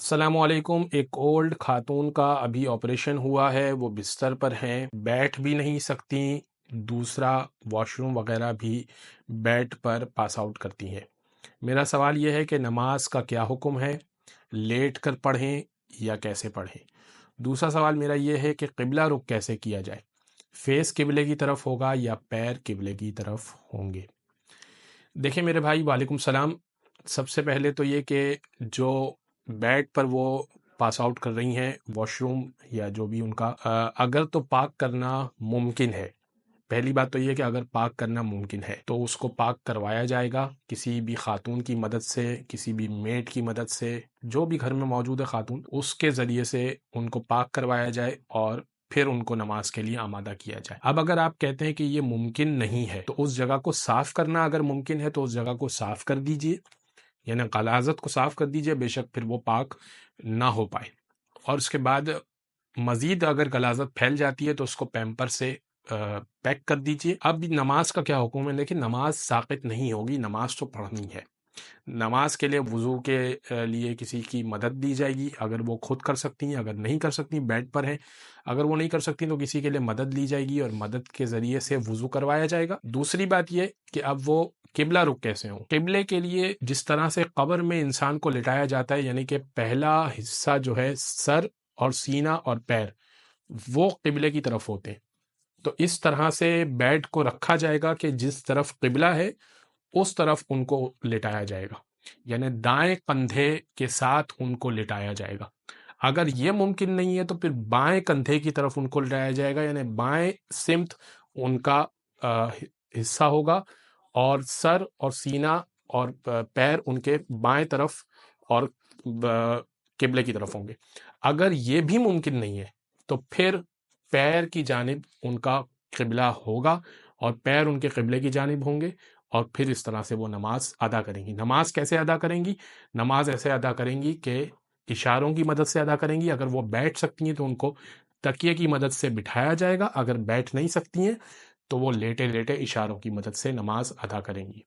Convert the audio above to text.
السلام علیکم۔ ایک اولڈ خاتون کا ابھی آپریشن ہوا ہے، وہ بستر پر ہیں، بیٹھ بھی نہیں سکتی، دوسرا واش روم وغیرہ بھی بیڈ پر پاس آؤٹ کرتی ہیں۔ میرا سوال یہ ہے کہ نماز کا کیا حکم ہے، لیٹ کر پڑھیں یا کیسے پڑھیں؟ دوسرا سوال میرا یہ ہے کہ قبلہ رخ کیسے کیا جائے، فیس قبلے کی طرف ہوگا یا پیر قبلے کی طرف ہوں گے؟ دیکھیں میرے بھائی، وعلیکم السلام۔ سب سے پہلے تو یہ کہ جو بیڈ پر وہ پاس آؤٹ کر رہی ہیں، واش روم یا جو بھی ان کا اگر تو پاک کرنا ممکن ہے، پہلی بات تو یہ کہ اگر پاک کرنا ممکن ہے تو اس کو پاک کروایا جائے گا کسی بھی خاتون کی مدد سے، کسی بھی میٹ کی مدد سے، جو بھی گھر میں موجود ہے خاتون، اس کے ذریعے سے ان کو پاک کروایا جائے اور پھر ان کو نماز کے لیے آمادہ کیا جائے۔ اب اگر آپ کہتے ہیں کہ یہ ممکن نہیں ہے تو اس جگہ کو صاف کرنا اگر ممکن ہے تو اس جگہ کو صاف کر دیجئے، یعنی غلاظت کو صاف کر دیجئے، بے شک پھر وہ پاک نہ ہو پائے۔ اور اس کے بعد مزید اگر غلاظت پھیل جاتی ہے تو اس کو پیمپر سے پیک کر دیجئے۔ اب نماز کا کیا حکم ہے؟ لیکن نماز ساقط نہیں ہوگی، نماز تو پڑھنی ہے۔ نماز کے لیے وضو کے لیے کسی کی مدد دی جائے گی، اگر وہ خود کر سکتی ہیں، اگر نہیں کر سکتی بیڈ پر ہیں، اگر وہ نہیں کر سکتی تو کسی کے لیے مدد لی جائے گی اور مدد کے ذریعے سے وضو کروایا جائے گا۔ دوسری بات یہ کہ اب وہ قبلہ رخ کیسے ہوں؟ قبلے کے لیے جس طرح سے قبر میں انسان کو لٹایا جاتا ہے، یعنی کہ پہلا حصہ جو ہے سر اور سینہ اور پیر وہ قبلے کی طرف ہوتے ہیں، تو اس طرح سے بیڈ کو رکھا جائے گا کہ جس طرف قبلہ ہے اس طرف ان کو لٹایا جائے گا، یعنی دائیں کندھے کے ساتھ ان کو لٹایا جائے گا۔ اگر یہ ممکن نہیں ہے تو پھر بائیں کندھے کی طرف ان کو لٹایا جائے گا، یعنی بائیں سمت ان کا حصہ ہوگا اور سر اور سینہ اور پیر ان کے بائیں طرف اور قبلے کی طرف ہوں گے۔ اگر یہ بھی ممکن نہیں ہے تو پھر پیر کی جانب ان کا قبلہ ہوگا اور پیر ان کے قبلے کی جانب ہوں گے، اور پھر اس طرح سے وہ نماز ادا کریں گی۔ نماز کیسے ادا کریں گی؟ نماز ایسے ادا کریں گی کہ اشاروں کی مدد سے ادا کریں گی۔ اگر وہ بیٹھ سکتی ہیں تو ان کو تکیے کی مدد سے بٹھایا جائے گا، اگر بیٹھ نہیں سکتی ہیں تو وہ لیٹے لیٹے اشاروں کی مدد سے نماز ادا کریں گی۔